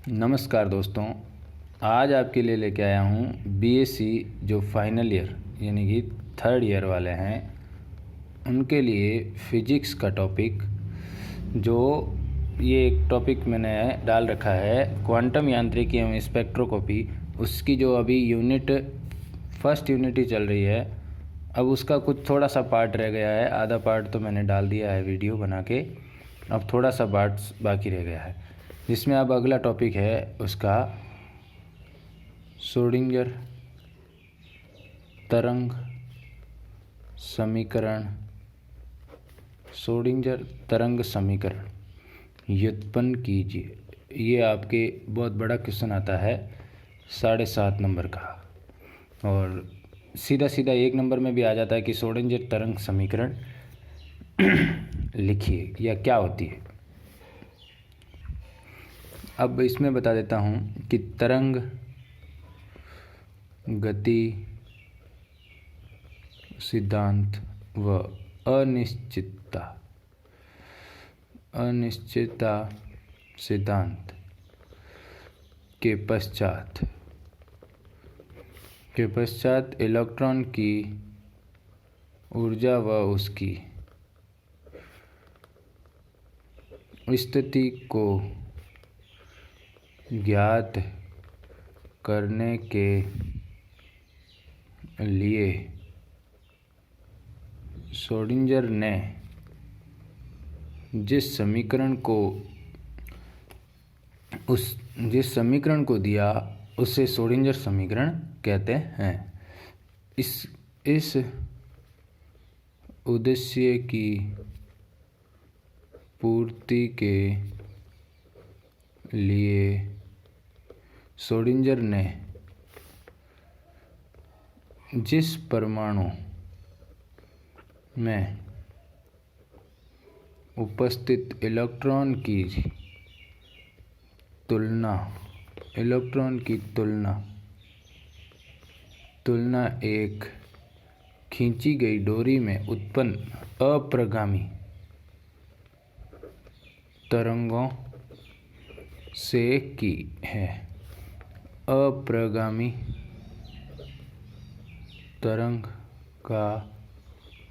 नमस्कार दोस्तों, आज आपके लिए लेके आया हूँ बीएससी जो फाइनल ईयर यानी कि थर्ड ईयर वाले हैं उनके लिए फिजिक्स का टॉपिक। जो ये एक टॉपिक मैंने डाल रखा है क्वांटम यांत्रिकी एवं स्पेक्ट्रोस्कोपी, उसकी जो अभी फर्स्ट यूनिट ही चल रही है। अब उसका कुछ थोड़ा सा पार्ट रह गया है, आधा पार्ट तो मैंने डाल दिया है वीडियो बना के, अब थोड़ा सा पार्ट बाकी रह गया है, जिसमें अब अगला टॉपिक है उसका श्रोडिंगर तरंग समीकरण। श्रोडिंगर तरंग समीकरण व्युत्पन्न कीजिए। ये आपके बहुत बड़ा क्वेश्चन आता है 7.5 नंबर का, और सीधा सीधा 1 नंबर में भी आ जाता है कि श्रोडिंगर तरंग समीकरण लिखिए या क्या होती है। अब इसमें बता देता हूँ कि तरंग गति सिद्धांत व अनिश्चितता सिद्धांत के पश्चात इलेक्ट्रॉन की ऊर्जा व उसकी स्थिति को ज्ञात करने के लिए श्रोडिंगर ने जिस समीकरण को दिया उसे श्रोडिंगर समीकरण कहते हैं। इस उद्देश्य की पूर्ति के लिए श्रोडिंगर ने जिस परमाणु में उपस्थित इलेक्ट्रॉन की तुलना एक खींची गई डोरी में उत्पन्न अप्रगामी तरंगों से की है। अप्रगामी तरंग का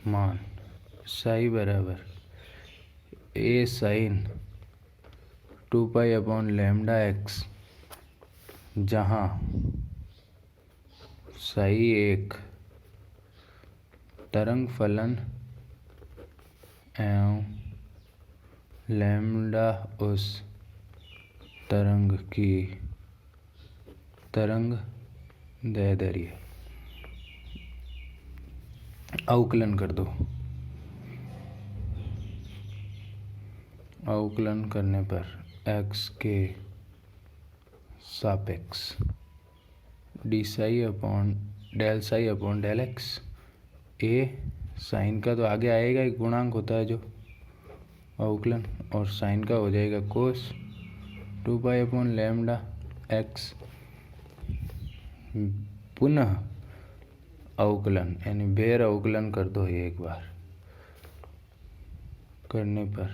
मान साई बराबर a sin 2π/λ(x), जहाँ साई एक तरंग फलन एवं लैम्ब्डा उस तरंग की तरंग दैर्ध्य है। अवकलन कर दो। अवकलन करने पर x के सापेक्ष d(ψ/del(x), a साइन का तो आगे आएगा, एक गुणांक होता है जो अवकलन, और साइन का हो जाएगा कोस 2π/λ(x), पुनः अवकलन यानी बेर अवकलन कर दो एक बार करने पर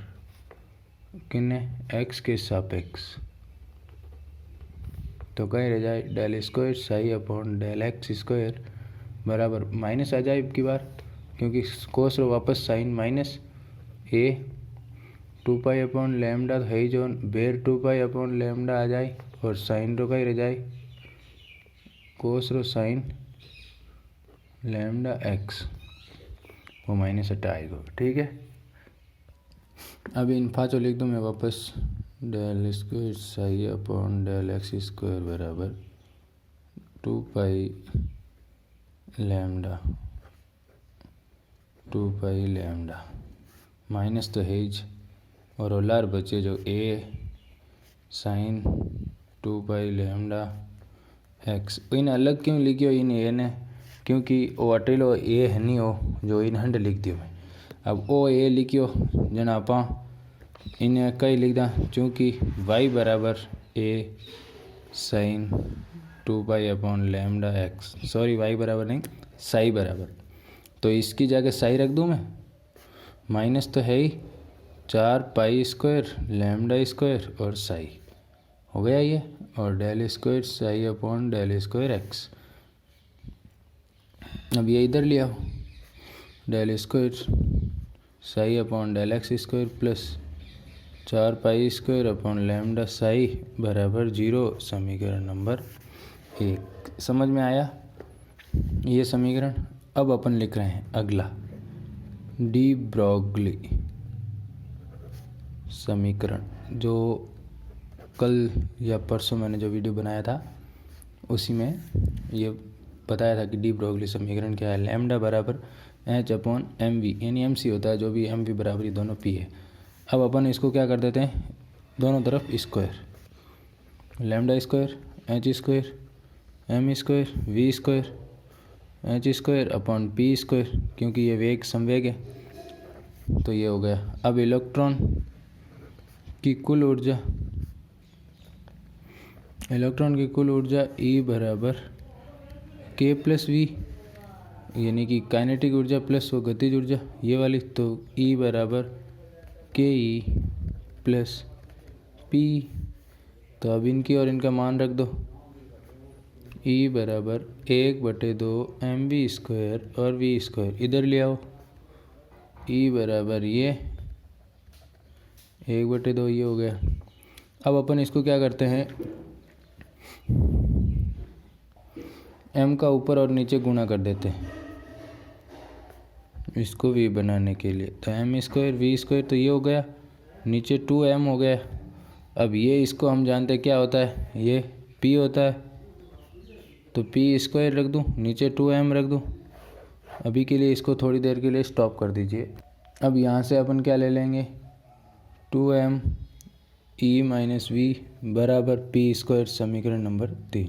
किन्ने x के सापेक्ष, तो कहीं रह जाए del² बराबर माइनस आ जाए की बार, क्योंकि कोस रो वापस साइन माइनस a 2π/λ तो है जो बेर 2π/λ आ जाए, और साइन रो कहीं रह जाए कोस रो साइन λ(x), वो माइनस हटाएगा। ठीक है, अब इन पाँचों लिख दूँ मैं वापस। del²ψ/del(x² बराबर 2π माइनस तो है ही, और ओलार बचे जो a sin 2π(x). इन अलग क्यों लिखियो इन ए ने, क्योंकि वो अटेलो ए है नहीं हो जो इन हंड लिख दियो मैं। अब ओ ए लिखियो जना आपा इन्हें कई लिख दा, चूँकि y बराबर a sin 2π/λ(x), sorry y बराबर नहीं साई बराबर, तो इसकी जगह साई रख दूँ मैं, माइनस तो है ही 4π² λ² और साई। हो गया ये, और del square psi upon del square x. अब ये इधर ले आओ, del square psi upon del x square plus 4 pi square upon lambda psi बराबर 0। समीकरण नंबर 1 समझ में आया ये समीकरण। अब अपन लिख रहे हैं अगला डी ब्रोगली समीकरण, जो कल या परसों मैंने जो वीडियो बनाया था उसी में ये बताया था कि डी ब्रोगली समीकरण क्या है। लैम्डा बराबर एच अपॉन एम वी, यानी एम सी होता है, जो भी एम वी बराबर ये दोनों पी है। अब अपन इसको क्या कर देते हैं, दोनों तरफ square, lambda square H square M square V square H square upon P square, क्योंकि ये वेग समवेग है तो ये हो गया। अब इलेक्ट्रॉन की कुल ऊर्जा, इलेक्ट्रॉन की कुल ऊर्जा ई बराबर के प्लस वी, यानी कि काइनेटिक ऊर्जा प्लस वो गतिज ऊर्जा ये वाली, तो ई बराबर के ई प्लस पी। तो अब इनकी और इनका मान रख दो, ई बराबर 1/2 एम वी स्क्वायर और वी स्क्वायर इधर ले आओ, ई बराबर ये 1/2 ये हो गया। अब अपन इसको क्या करते हैं, एम का ऊपर और नीचे गुणा कर देते हैं इसको वी बनाने के लिए, तो एम स्क्वायर वी स्क्वायर तो ये हो गया, नीचे 2m हो गया। अब ये इसको हम जानते हैं क्या होता है, ये p होता है, तो p स्क्वायर रख दूँ, नीचे 2m रख दूँ। अभी के लिए इसको थोड़ी देर के लिए स्टॉप कर दीजिए। अब यहाँ से अपन क्या ले लेंगे, 2m e माइनस वी बराबर p स्क्वायर, समीकरण नंबर 3।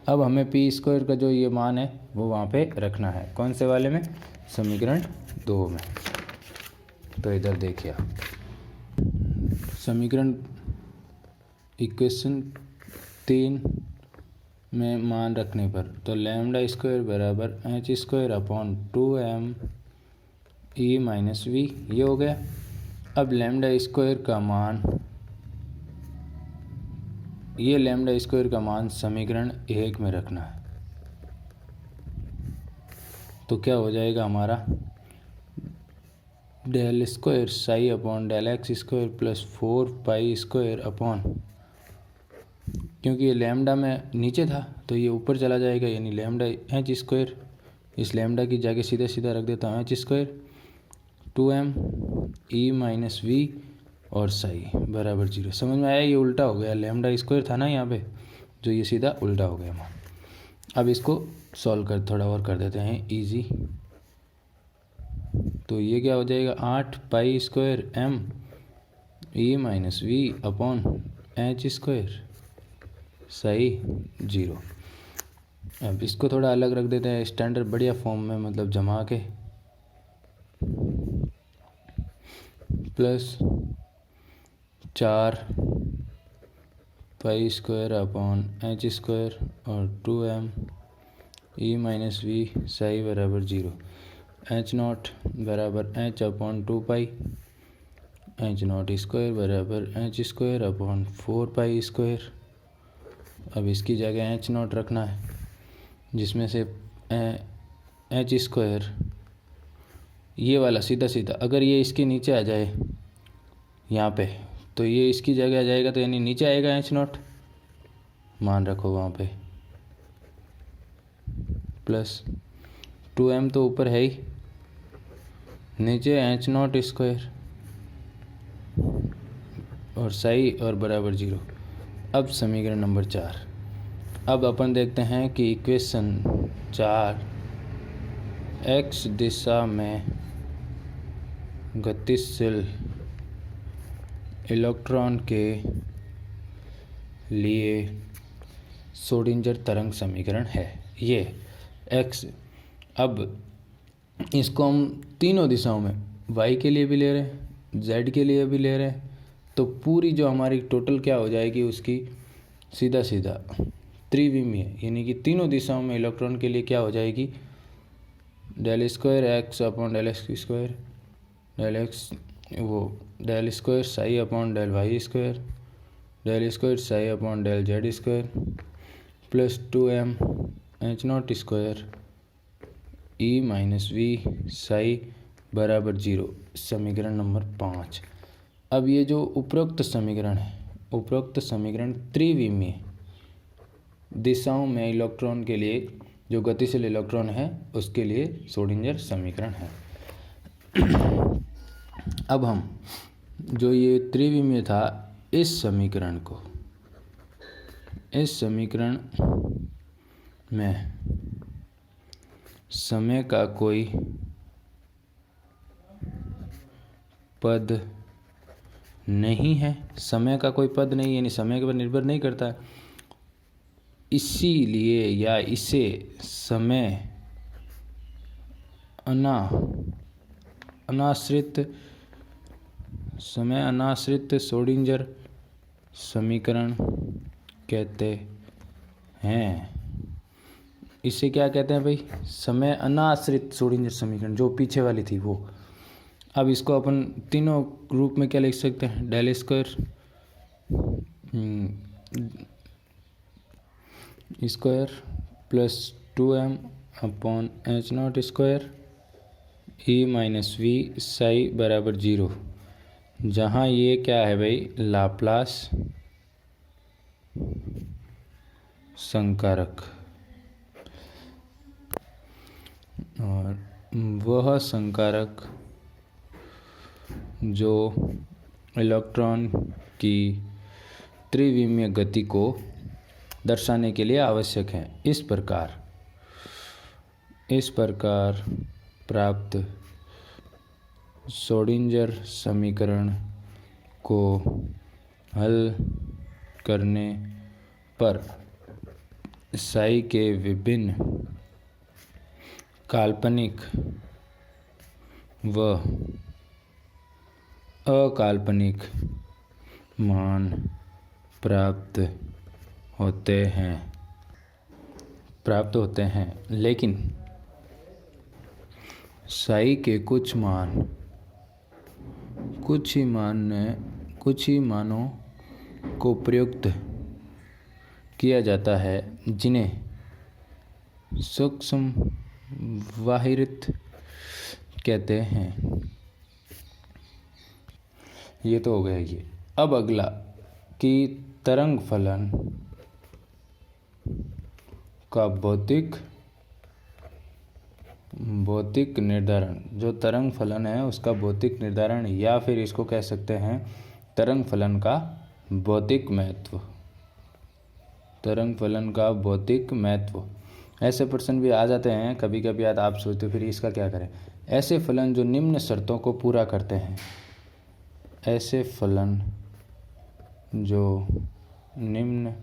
अब हमें p स्क्वायर का जो ये मान है वो वहाँ पे रखना है, कौन से वाले में, समीकरण 2 में। तो इधर देखिए समीकरण इक्वेशन 3 में मान रखने पर, तो लैम्डा स्क्वायर बराबर H square upon 2m E minus V ये हो गया। अब लैम्डा स्क्वायर का मान, ये लैम्डा स्क्वायर का मान समीकरण 1 में रखना है, तो क्या हो जाएगा हमारा, del square psi upon del x square plus 4 pi square upon, क्योंकि ये लैम्डा में नीचे था तो ये ऊपर चला जाएगा, यानी लैम्डा एच स्क्वायर, इस लैम्डा की जगह सीधा सीधा रख देता हूँ H square 2m E minus V और साई बराबर 0। समझ में आया, ये उल्टा हो गया, लैम्डा स्क्वायर था ना यहाँ पे, जो ये सीधा उल्टा हो गया मान। अब इसको सॉल्व कर थोड़ा और कर देते हैं इजी, तो ये क्या हो जाएगा, 8 pi square m E minus V upon H square psi 0। अब इसको थोड़ा अलग रख देते हैं स्टैंडर्ड बढ़िया फॉर्म में, मतलब जमा के, plus 4 pi square upon H square और 2m E minus V psi बराबर 0। एच नॉट बराबर H upon 2 pi, H not square बराबर H square upon 4 pi square. अब इसकी जगह एच नॉट रखना है, जिसमें से एच स्क्वायर ये वाला सीधा सीधा, अगर ये इसके नीचे आ जाए यहाँ पे तो ये इसकी जगह आ जाएगा, तो यानी नीचे आएगा एच नॉट, मान रखो वहाँ पे, प्लस 2m तो ऊपर है ही, नीचे एच नॉट स्क्वायर और साई और बराबर 0। अब समीकरण नंबर 4, अब अपन देखते हैं कि इक्वेशन 4 x दिशा में गतिशील इलेक्ट्रॉन के लिए श्रोडिंगर तरंग समीकरण है ये x। अब इसको हम तीनों दिशाओं में, y के लिए भी ले रहे हैं, z के लिए भी ले रहे हैं, तो पूरी जो हमारी टोटल क्या हो जाएगी उसकी, सीधा सीधा त्रिविमीय, यानी कि तीनों दिशाओं में इलेक्ट्रॉन के लिए क्या हो जाएगी, del square X upon del x square, del X वो del square psi upon del Y square, del square psi upon del Z square plus 2m H not square E minus V psi बराबर 0। समीकरण number 5। अब ये जो उपरोक्त समीकरण है, उपरोक्त समीकरण त्रिविमीय दिशाओं में इलेक्ट्रॉन के लिए, जो गतिशील इलेक्ट्रॉन है उसके लिए श्रोडिंगर समीकरण है। अब हम जो ये त्रिविमीय था, इस समीकरण को, इस समीकरण में समय का कोई पद नहीं है, समय का कोई पद नहीं, यानी समय के पर निर्भर नहीं करता, इसीलिए या इसे समय अनाश्रित श्रोडिंगर समीकरण कहते हैं। इसे क्या कहते हैं भाई? समय अनाश्रित श्रोडिंगर समीकरण, जो पीछे वाली थी वो। अब इसको अपन तीनों रूप में क्या लिख सकते हैं? Del square plus 2m upon H not square E minus V psi बराबर 0, जहाँ ये क्या है भाई? लाप्लास संकारक, और वह संकारक जो इलेक्ट्रॉन की त्रिविमीय गति को दर्शाने के लिए आवश्यक है। इस प्रकार प्राप्त श्रोडिंगर समीकरण को हल करने पर साई के विभिन्न काल्पनिक व अकाल्पनिक मान प्राप्त होते हैं, लेकिन साई के कुछ ही मानों को प्रयुक्त किया जाता है, जिन्हें सूक्ष्म वाहिरित कहते हैं। ये तो हो गया ये। अब अगला कि तरंग फलन का भौतिक निर्धारण, जो तरंग फलन है उसका भौतिक निर्धारण, या फिर इसको कह सकते हैं तरंग फलन का भौतिक महत्व। तरंग फलन का भौतिक महत्व। ऐसे प्रश्न भी आ जाते हैं कभी कभी, याद आप सोचते हो फिर इसका क्या करें। ऐसे फलन जो निम्न शर्तों को पूरा करते हैं, ऐसे फलन जो निम्न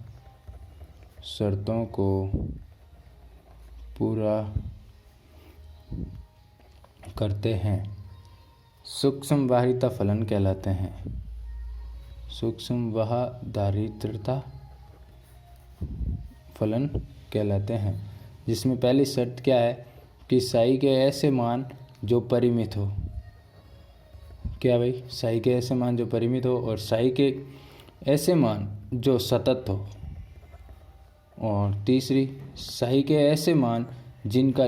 शर्तों को पूरा करते हैं, सूक्ष्म वाहिता फलन कहलाते हैं। सूक्ष्म वाहिता फलन कहलाते हैं, जिसमें पहली शर्त क्या है कि साई के ऐसे मान जो परिमित हो। क्या भाई? साई के ऐसे मान जो परिमित हो, और साई के ऐसे मान जो सतत हो। और तीसरी, साई के ऐसे मान जिनका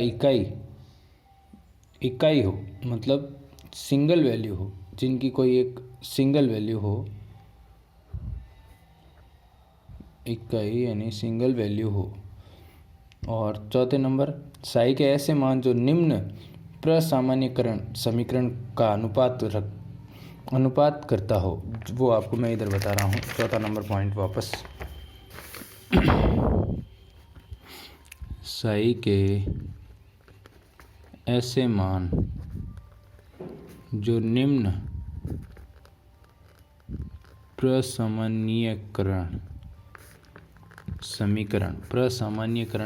इकाई हो, मतलब सिंगल वैल्यू हो, जिनकी कोई एक सिंगल वैल्यू हो, इकाई यानी सिंगल वैल्यू हो। और चौथे नंबर, साई के ऐसे मान जो निम्न प्रसामान्यीकरण समीकरण का अनुपात करता हो। वो आपको मैं इधर बता रहा हूँ, चौथा नंबर पॉइंट वापस। साई के ऐसे मान जो निम्न प्रसामान्यीकरण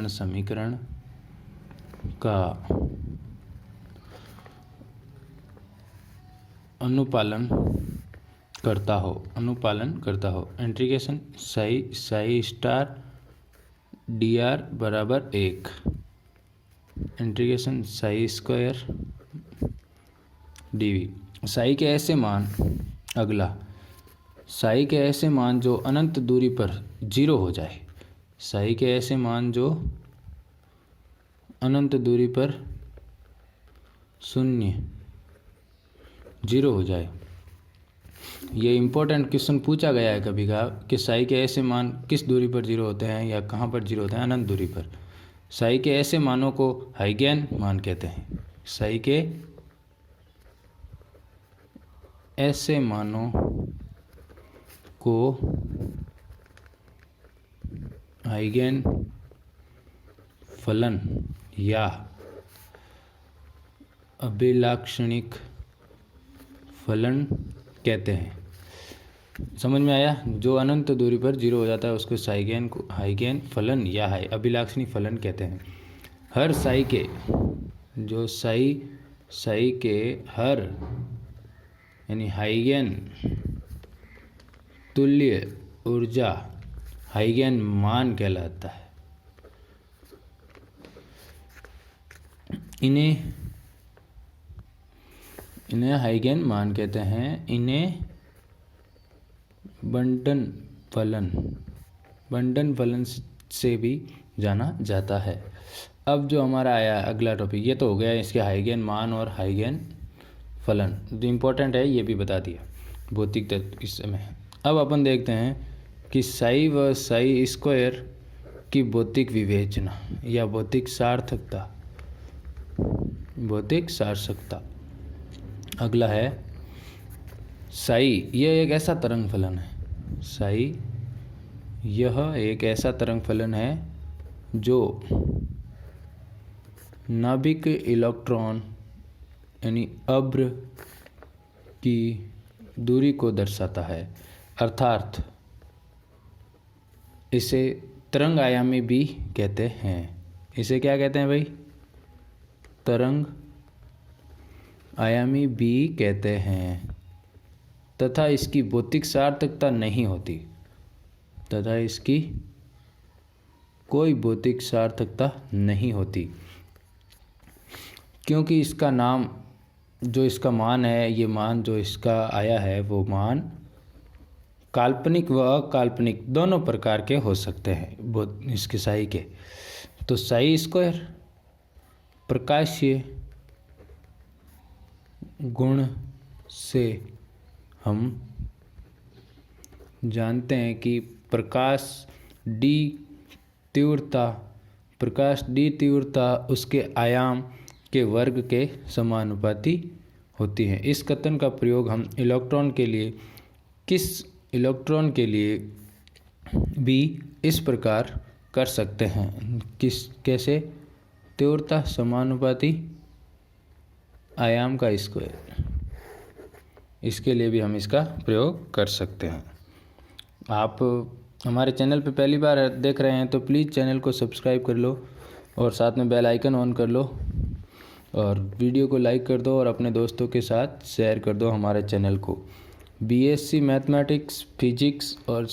समीकरण का अनुपालन करता हो। इंटीग्रेशन साई स्टार dr बराबर 1, integration Sai square dv। Sai के ऐसे मान, अगला साई के ऐसे मान जो अनंत दूरी पर 0 हो जाए, साई के ऐसे मान जो अनंत दूरी पर 0 हो जाए। ये इम्पोर्टेंट क्वेश्चन पूछा गया है कभी का कि साई के ऐसे मान किस दूरी पर 0 होते हैं या कहाँ पर 0 होते हैं, अनंत दूरी पर। साई के ऐसे मानों को हाइगेन मान कहते हैं। साई के ऐसे मानों को हाइगेन फलन या अभिलाक्षणिक फलन कहते हैं। समझ में आया? जो अनंत दूरी पर 0 हो जाता है उसको हाइगेन फलन या अभिलाक्षणिक फलन कहते हैं। हर साई के जो साई के हर यानी हाइगेन तुल्य ऊर्जा हाइगेन मान कहलाता है। इन्हें हाइगेन मान कहते हैं। इन्हें बंटन फलन से भी जाना जाता है। अब जो हमारा आया अगला टॉपिक, ये तो हो गया इसके हाइगेन मान और हाइगेन फलन, जो इम्पोर्टेंट है ये भी बता दिया भौतिक तत्व इस समय। अब अपन देखते हैं कि साई व साई स्क्वायर की भौतिक विवेचना या भौतिक सार्थकता। अगला है साई, यह एक ऐसा तरंग फलन है। साई यह एक ऐसा तरंग फलन है जो नाभिक इलेक्ट्रॉन यानी अभ्र की दूरी को दर्शाता है, अर्थात इसे तरंग आयामी भी कहते हैं। इसे क्या कहते हैं भाई? तरंग आयामी भी कहते हैं। तथा इसकी भौतिक सार्थकता नहीं होती, तथा इसकी कोई भौतिक सार्थकता नहीं होती, क्योंकि इसका नाम जो इसका मान है, ये मान जो इसका आया है वो मान काल्पनिक व अकाल्पनिक दोनों प्रकार के हो सकते हैं इसके साई के। तो साई स्क्वायर प्रकाशीय गुण से हम जानते हैं कि प्रकाश डी तीव्रता उसके आयाम के वर्ग के समानुपाती होती है। इस कथन का प्रयोग हम इलेक्ट्रॉन के लिए भी इस प्रकार कर सकते हैं। कैसे? तीव्रता समानुपाती आयाम का स्क्वायर, इसके लिए भी हम इसका प्रयोग कर सकते हैं। आप हमारे चैनल पे पहली बार देख रहे हैं तो प्लीज़ चैनल को सब्सक्राइब कर लो और साथ में बेल आइकन ऑन कर लो और वीडियो को लाइक कर दो और अपने दोस्तों के साथ शेयर कर दो हमारे चैनल को। बीएससी मैथमेटिक्स, फिजिक्स और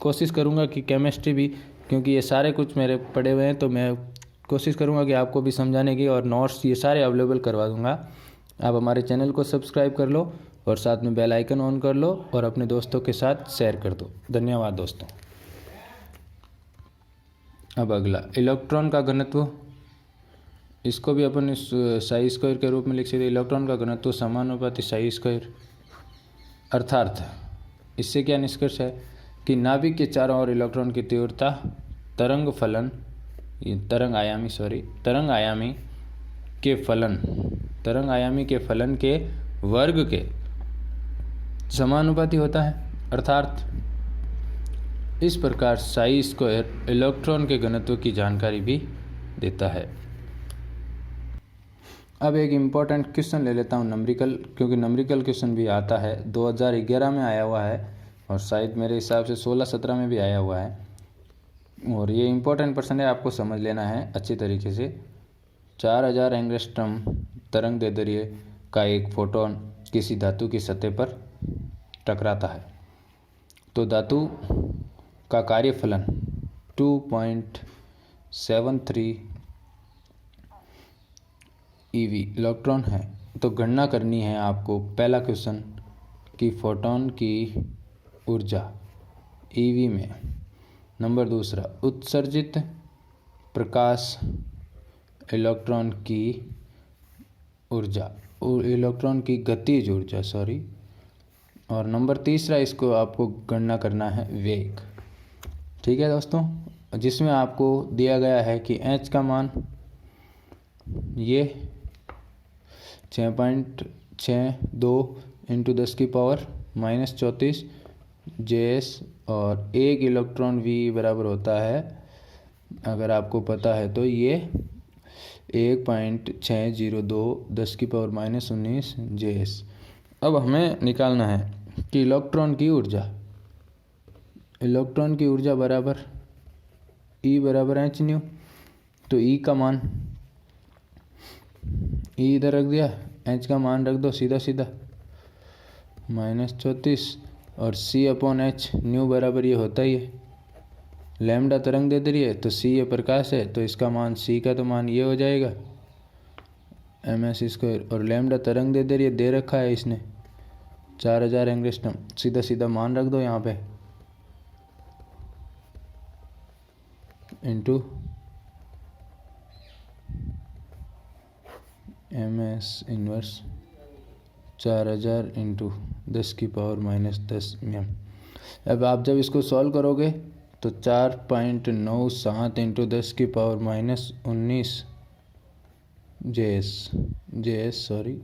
कोशिश करूँगा कि केमिस्ट्री भी, क्योंकि ये सारे कुछ मेरे पढ़े हुए हैं तो मैं कोशिश करूँगा कि आपको भी समझाने की, और नोट्स ये सारे अवेलेबल करवा दूँगा। आप हमारे चैनल को सब्सक्राइब कर लो और साथ में बेल आइकन ऑन कर लो और अपने दोस्तों के साथ शेयर कर दो। धन्यवाद दोस्तों। अब अगला इलेक्ट्रॉन का घनत्व, इसको भी अपन इस साई स्क्वायर के रूप में लिख सकते हैं। इलेक्ट्रॉन का घनत्व समानुपाती साई स्क्वायर, अर्थात इससे क्या निष्कर्ष है कि नाभिक के चारों ओर इलेक्ट्रॉन की तीव्रता तरंग आयामी के फलन के वर्ग के समानुपाती होता है। अर्थात इस प्रकार साई स्क्वायर इलेक्ट्रॉन के घनत्व की जानकारी भी देता है। अब एक इम्पॉर्टेंट क्वेश्चन ले लेता हूँ नंबरिकल, क्योंकि नंबरिकल क्वेश्चन भी आता है। 2011 में आया हुआ है और शायद मेरे हिसाब से 16-17 में भी आया हुआ है, और ये इम्पोर्टेंट पर्सन है, आपको समझ लेना है अच्छी तरीके से। 4000 एंगस्ट्रॉम तरंग दैर्ध्य का एक फोटोन किसी धातु की सतह पर टकराता है तो धातु का कार्यफलन 2.73 eV इलेक्ट्रॉन है। तो गणना करनी है आपको। पहला क्वेश्चन कि फोटोन की ऊर्जा ईवी में। नंबर दूसरा, उत्सर्जित प्रकाश इलेक्ट्रॉन की ऊर्जा, इलेक्ट्रॉन की गतिज ऊर्जा सॉरी। और नंबर तीसरा, इसको आपको गणना करना है वेग। ठीक है दोस्तों, जिसमें आपको दिया गया है कि h का मान ये 6.62 इंटू 10⁻⁻34 JS और एक इलेक्ट्रॉन V बराबर होता है, अगर आपको पता है तो ये 1.602 10⁻⁻19 JS। अब हमें निकालना है कि इलेक्ट्रॉन की ऊर्जा बराबर E बराबर h न्यू। तो E का मान E इधर रख दिया, h का मान रख दो सीधा सीधा -34 और C/h न्यू बराबर ये होता ही है, लैम्डा तरंग दे रही है तो C ये प्रकाश है तो इसका मान C का तो मान ये हो जाएगा ms²। और लैम्डा तरंग दे रही है, दे रखा है इसने 4000 एंगस्ट्रॉम, सीधा सीधा मान रख दो यहाँ पे into ms inverse 4000 into 10⁻⁻10 mm। अब आप जब इसको सॉल्व करोगे तो 4.97 इंटू 10⁻⁻19 JS सॉरी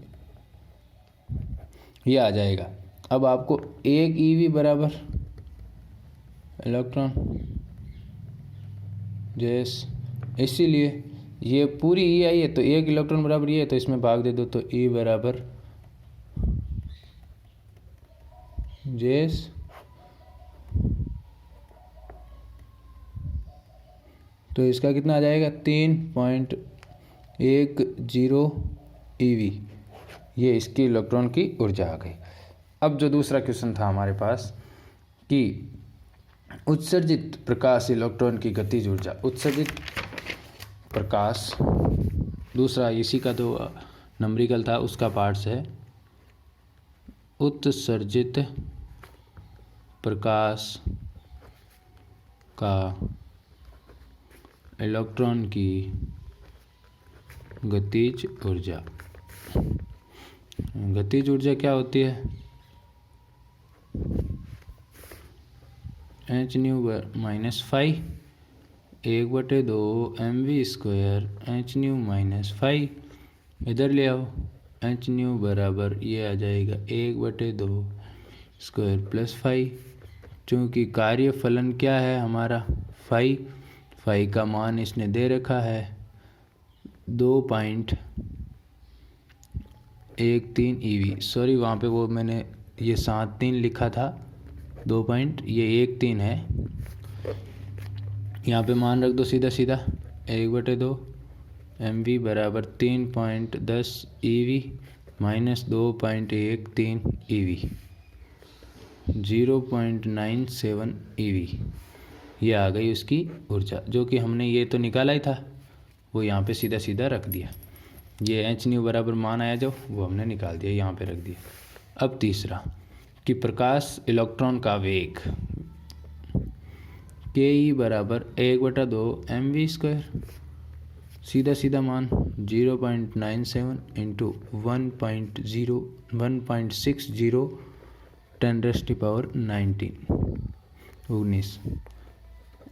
ये आ जाएगा। अब आपको एक EV बराबर इलेक्ट्रॉन JS, इसीलिए ये पूरी E आई है तो एक इलेक्ट्रॉन बराबर ये है तो इसमें भाग दे दो तो E बराबर JS। तो इसका कितना आ जाएगा 3.10 EV, ये इसकी इलेक्ट्रॉन की ऊर्जा आ गई। अब जो दूसरा क्वेश्चन था हमारे पास कि उत्सर्जित प्रकाश इलेक्ट्रॉन की गतिज ऊर्जा, उत्सर्जित प्रकाश दूसरा इसी का तो नंबरिकल था उसका पार्ट्स है, उत्सर्जित प्रकाश का इलेक्ट्रॉन की गतिज ऊर्जा। गतिज ऊर्जा क्या होती है, h new -5 1/2 mv² h new -5, इधर ले आओ h न्यू बराबर ये आ जाएगा 1/2 स्क्वायर प्लस 5। चूँकि कार्य फलन क्या है हमारा फाई का मान इसने दे रखा है 2.13 EV, सॉरी वहाँ पे वो मैंने ये 7.3 लिखा था, 2.13 है, यहाँ पे मान रख दो सीधा सीधा 1/2 mv बराबर 3.10 EV माइनस 2.13 EV 0.97 EV, ये आ गई उसकी ऊर्जा, जो कि हमने ये तो निकाला ही था वो यहाँ पे सीधा सीधा रख दिया। ये h न्यू बराबर मान आया जो वो हमने निकाल दिया, यहाँ पे रख दिया। अब तीसरा कि प्रकाश इलेक्ट्रॉन का वेग ke बराबर 1/2 mv², सीधा सीधा मान 0.97 इंटू 1.60 10⁻19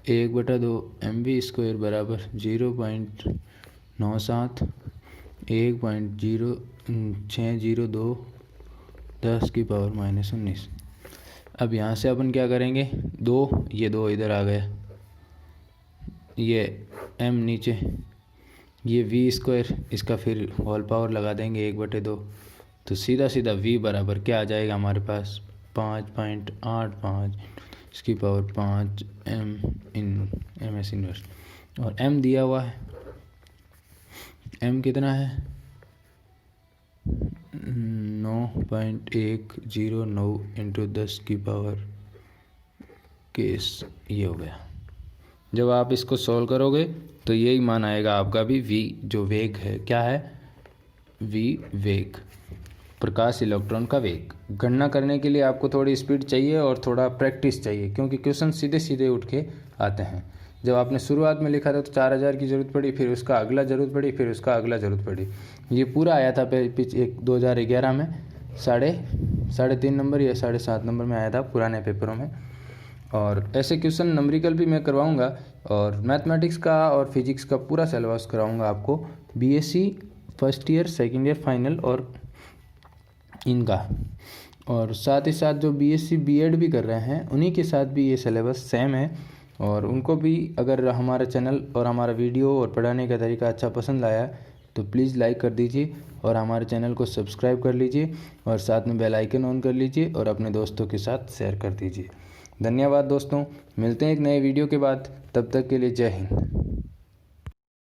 1/2 mv² बराबर 0.97 1.0602 10⁻⁻19। अब यहाँ से अपन क्या करेंगे, ये दो इधर आ गया, ये m नीचे, ये v², इसका फिर होल पावर लगा देंगे 1/2, तो सीधा सीधा v बराबर क्या आ जाएगा हमारे पास 5.85 इसकी पावर 5 ms इनवर्स। और m दिया हुआ है, m कितना है 9.109 इंटू 10⁻⁻, ये हो गया। जब आप इसको सॉल्व करोगे तो यही मान आएगा आपका भी v जो वेग है, क्या है v वेग। प्रकाश इलेक्ट्रॉन का वेग। गणना करने के लिए आपको थोड़ी स्पीड चाहिए और थोड़ा प्रैक्टिस चाहिए, क्योंकि क्वेश्चन सीधे सीधे उठ के आते हैं। जब आपने शुरुआत में लिखा था तो 4000 की ज़रूरत पड़ी, फिर उसका अगला ज़रूरत पड़ी, फिर उसका अगला ज़रूरत पड़ी। ये पूरा आया था 2011 में, साढ़े 3 नंबर या 7.5 नंबर में आया था पुराने पेपरों में। और ऐसे क्वेश्चन नंबरिकल भी मैं करवाऊँगा, और मैथमेटिक्स का और फिजिक्स का पूरा सिलेबस कराऊँगा आपको, BSc first year, second year final और इनका। और साथ ही साथ जो BSc B.Ed भी कर रहे हैं उन्हीं के साथ भी ये सिलेबस सेम है। और उनको भी अगर हमारा चैनल और हमारा वीडियो और पढ़ाने का तरीका अच्छा पसंद आया तो प्लीज़ लाइक कर दीजिए और हमारे चैनल को सब्सक्राइब कर लीजिए और साथ में बेल आइकन ऑन कर लीजिए और अपने दोस्तों के साथ शेयर कर दीजिए। धन्यवाद दोस्तों, मिलते हैं एक नए वीडियो के बाद, तब तक के लिए जय हिंद।